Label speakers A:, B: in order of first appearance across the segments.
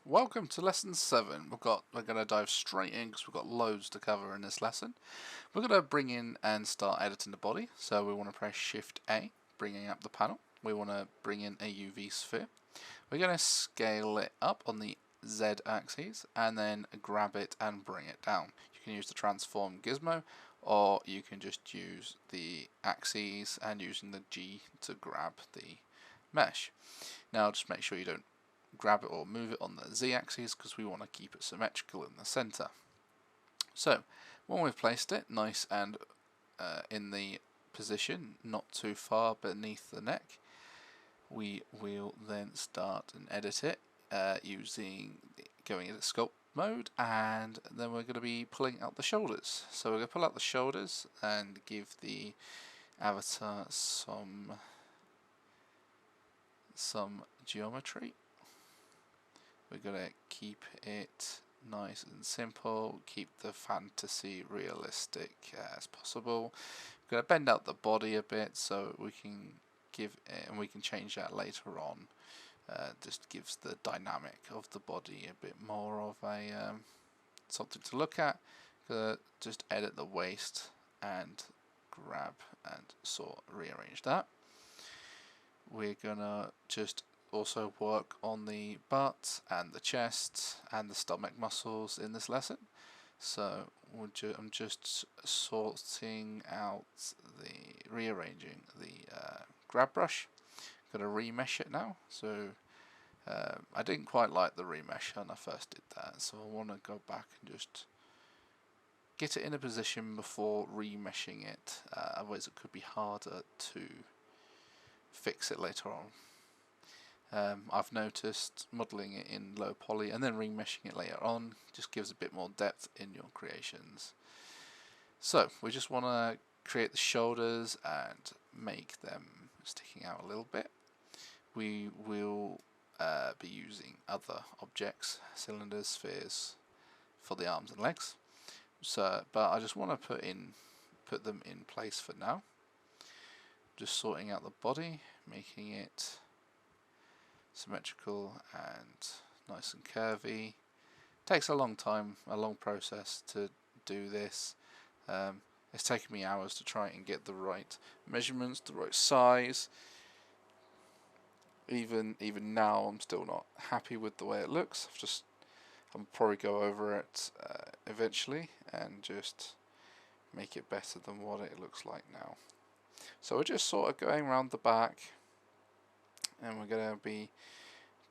A: Welcome to lesson 7. We're going to dive straight in because we've got loads to cover in this lesson. We're going to bring in and start editing the body. So we want to press Shift A, bringing up the panel. We want to bring in a UV sphere. We're going to scale it up on the Z axis and then grab it and bring it down. You can use the transform gizmo, or you can just use the axes and using the G to grab the mesh. Now just make sure you don't grab it or move it on the z-axis because we want to keep it symmetrical in the center. So when we've placed it nice and in the position, not too far beneath the neck, we will then start and edit it going into sculpt mode, and then we're going to be pulling out the shoulders. So we're going to pull out the shoulders and give the avatar some geometry. We're going to keep it nice and simple, keep the fantasy realistic as possible. We're going to bend out the body a bit so we can give it, and we can change that later on. Just gives the dynamic of the body a bit more of a something to look at. Just edit the waist and grab and rearrange that. We're gonna just also work on the butt and the chest and the stomach muscles in this lesson. So I'm just rearranging the grab brush. Gonna remesh it now. So I didn't quite like the remesh when I first did that, so I want to go back and just get it in a position before remeshing it. Otherwise it could be harder to fix it later on. I've noticed modelling it in low poly and then remeshing it later on just gives a bit more depth in your creations. So we just want to create the shoulders and make them sticking out a little bit. We will be using other objects, cylinders, spheres, for the arms and legs. So, but I just want to put them in place for now. Just sorting out the body, making it symmetrical and nice and curvy. Takes a long time, a long process to do this. It's taken me hours to try and get the right measurements, the right size. Even now I'm still not happy with the way it looks. I'll probably go over it eventually and just make it better than what it looks like now. So we're just sort of going around the back, and we're going to be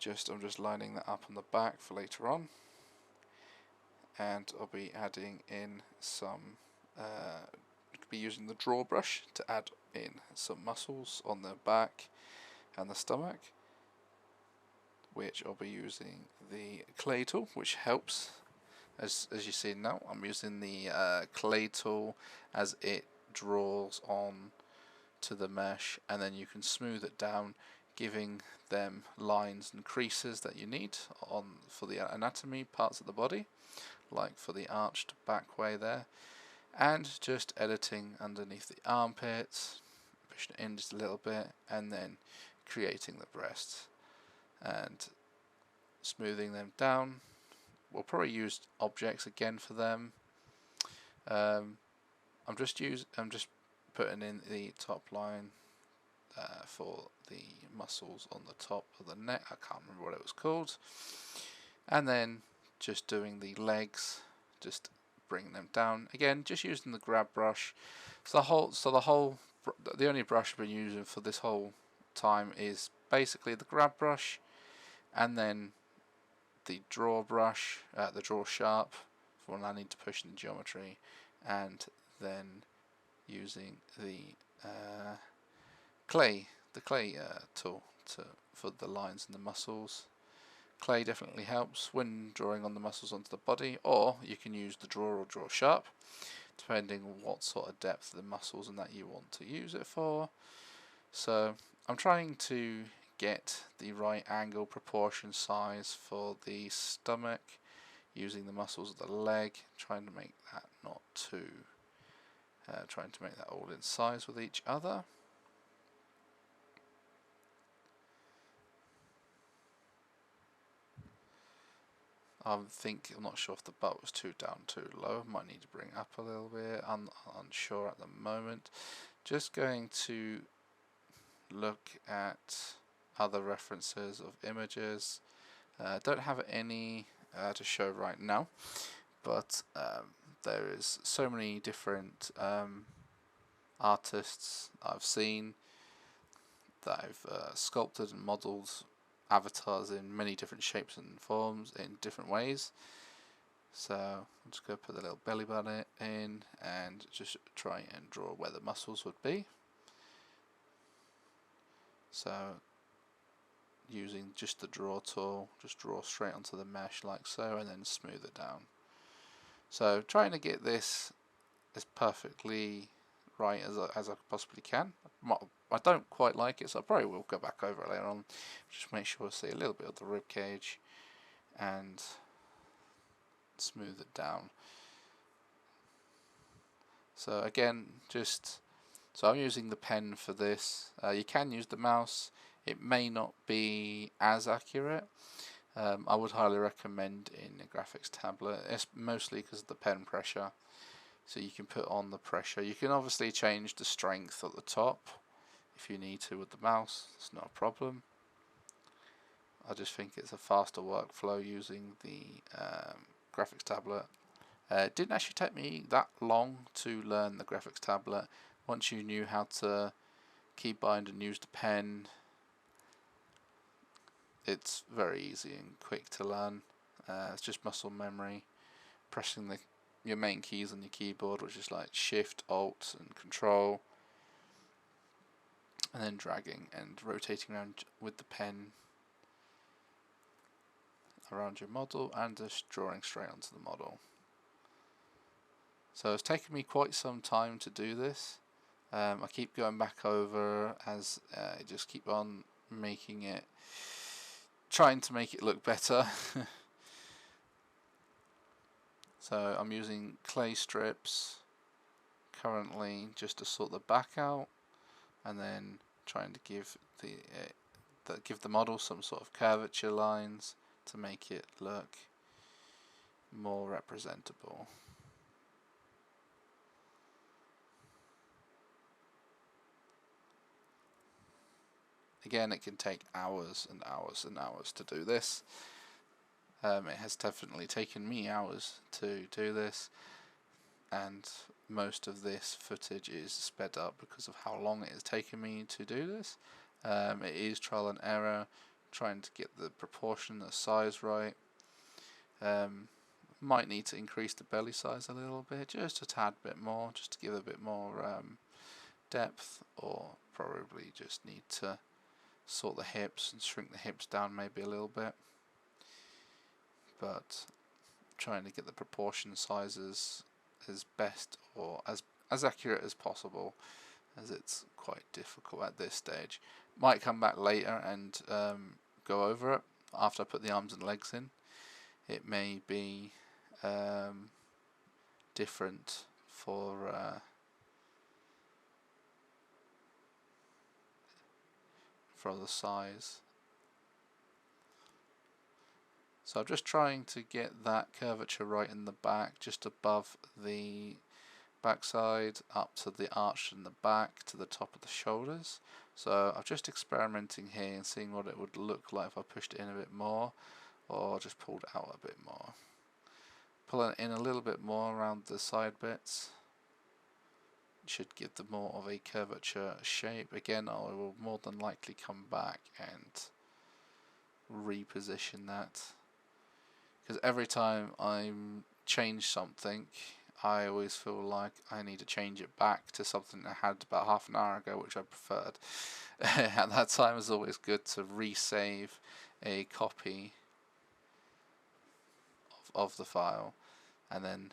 A: I'm just lining that up on the back for later on, and I'll be adding in some be using the draw brush to add in some muscles on the back and the stomach, which I'll be using the clay tool, which helps. As you see now, I'm using the clay tool as it draws on to the mesh, and then you can smooth it down, giving them lines and creases that you need for the anatomy parts of the body, like for the arched back way there, and just editing underneath the armpits, pushing it in just a little bit, and then creating the breasts and smoothing them down. We'll probably use objects again for them. I'm just putting in the top line for the muscles on the top of the neck. I can't remember what it was called. And then just doing the legs, just bringing them down again, just using the grab brush. The only brush I've been using for this whole time is basically the grab brush, and then the draw brush, the draw sharp for when I need to push in the geometry, and then using the clay tool for the lines and the muscles. Clay definitely helps when drawing on the muscles onto the body, or you can use the draw or draw sharp, depending on what sort of depth of the muscles and that you want to use it for. So I'm trying to get the right angle, proportion, size for the stomach, using the muscles of the leg, trying to make that not too trying to make that all in size with each other. I'm not sure if the butt was too down, too low. Might need to bring it up a little bit. I'm unsure at the moment. Just going to look at other references of images. Don't have any to show right now, but there is so many different artists I've seen that I've sculpted and modelled avatars in many different shapes and forms in different ways. So I'm just going to put the little belly button in and just try and draw where the muscles would be. So using just the draw tool, just draw straight onto the mesh like so, and then smooth it down. So trying to get this as perfectly right as I possibly can. I don't quite like it, so I probably will go back over it later on. Just make sure I see a little bit of the rib cage and smooth it down. So again, so I'm using the pen for this. You can use the mouse. It may not be as accurate. I would highly recommend in a graphics tablet. It's mostly because of the pen pressure. So you can put on the pressure. You can obviously change the strength at the top if you need to with the mouse. It's not a problem. I just think it's a faster workflow using the graphics tablet. It didn't actually take me that long to learn the graphics tablet. Once you knew how to keybind and use the pen, it's very easy and quick to learn. It's just muscle memory, pressing your main keys on your keyboard, which is like Shift, Alt and Control, and then dragging and rotating around with the pen around your model and just drawing straight onto the model. So it's taken me quite some time to do this. I keep going back over as I just keep on trying to make it look better. So I'm using clay strips currently just to sort the back out, and then trying to give the model some sort of curvature lines to make it look more representable. Again, it can take hours and hours and hours to do this. It has definitely taken me hours to do this, and most of this footage is sped up because of how long it has taken me to do this. It is trial and error, trying to get the proportion, the size right. Might need to increase the belly size a little bit, just a tad bit more, just to give a bit more depth, or probably just need to sort the hips and shrink the hips down maybe a little bit. But trying to get the proportion sizes as best or as accurate as possible, as it's quite difficult at this stage. Might come back later and go over it after I put the arms and legs in. It may be different for the size. So I'm just trying to get that curvature right in the back, just above the backside, up to the arch in the back, to the top of the shoulders. So I'm just experimenting here and seeing what it would look like if I pushed it in a bit more, or just pulled it out a bit more. Pulling it in a little bit more around the side bits should give them more of a curvature shape. Again, I will more than likely come back and reposition that, because every time I change something, I always feel like I need to change it back to something I had about half an hour ago, which I preferred. At that time, it's always good to resave a copy of the file, and then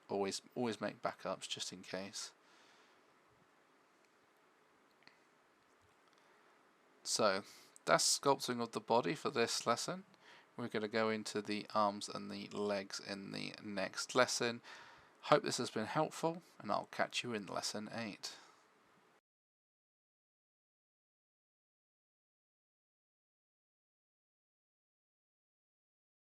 A: always make backups just in case. So that's sculpting of the body for this lesson. We're going to go into the arms and the legs in the next lesson. Hope this has been helpful, and I'll catch you in lesson 8.